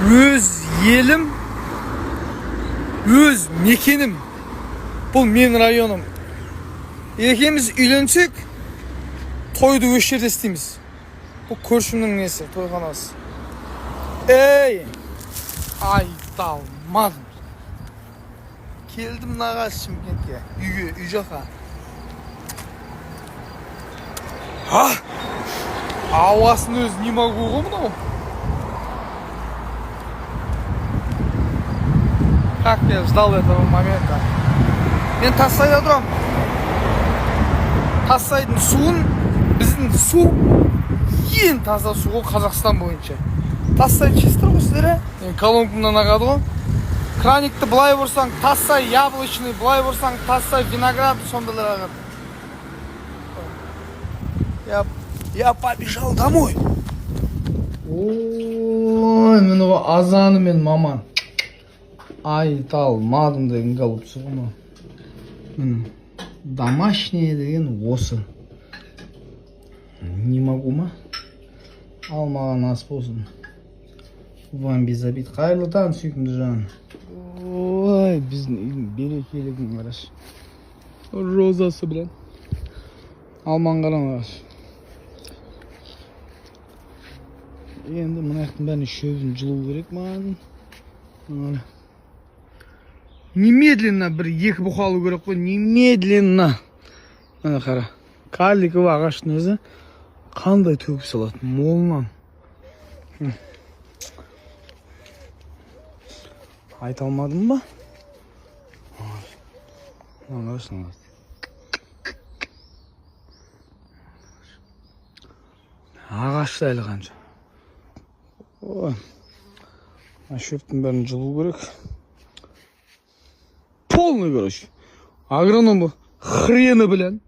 Өз елім, өз мекенім. Бұл менің районым. Екеуміз үйленсек, тойды өз жерде істейміз. Бұл көршімнің несі, тойханасы. Ей, айталмадым. Келдім нағаш Шымкентке, үйге, үй жаққа. Ауасын өзі не могу ғой мынау? Как я ждал этого момента. Мен Тассайда тұрам. Тассайдың суын, біздің су ең таза су ғой Қазақстан бойынша. Тассай чистыр ғой сіздері. Колонкамнан ағады ғой. Краникті былай бұрсаң, Тассай яблочный, былай бұрсаң, Тассай виноград, сондайлар ағады. Я побежал домой. Ой, мен оға азаны мен маман. Айталмадым деген голубцы ғой. Міне, домашнее деген осы. Не могу ма? Ал маған ас болсын. Вам без обид. Қайырлы таң, сүйкімді жан. Ой, біздің үйдің берекелігін қараш. Розасы білен. Алман қарам қараш. Енді мұнаяқтың бәріне шөбін жылу керек маған. Немедленно бір екі бұқалу керек қой. Немедленно. Мына қара. Карликовый ағаштың өзі қандай төгіп салады. Молынан. Айта алмадым ба? Ағашын алады. Ағашты әлі қанша. Ой. Шөптің бәрін жылу керек. Полный, короче. Агроном хрена, блин.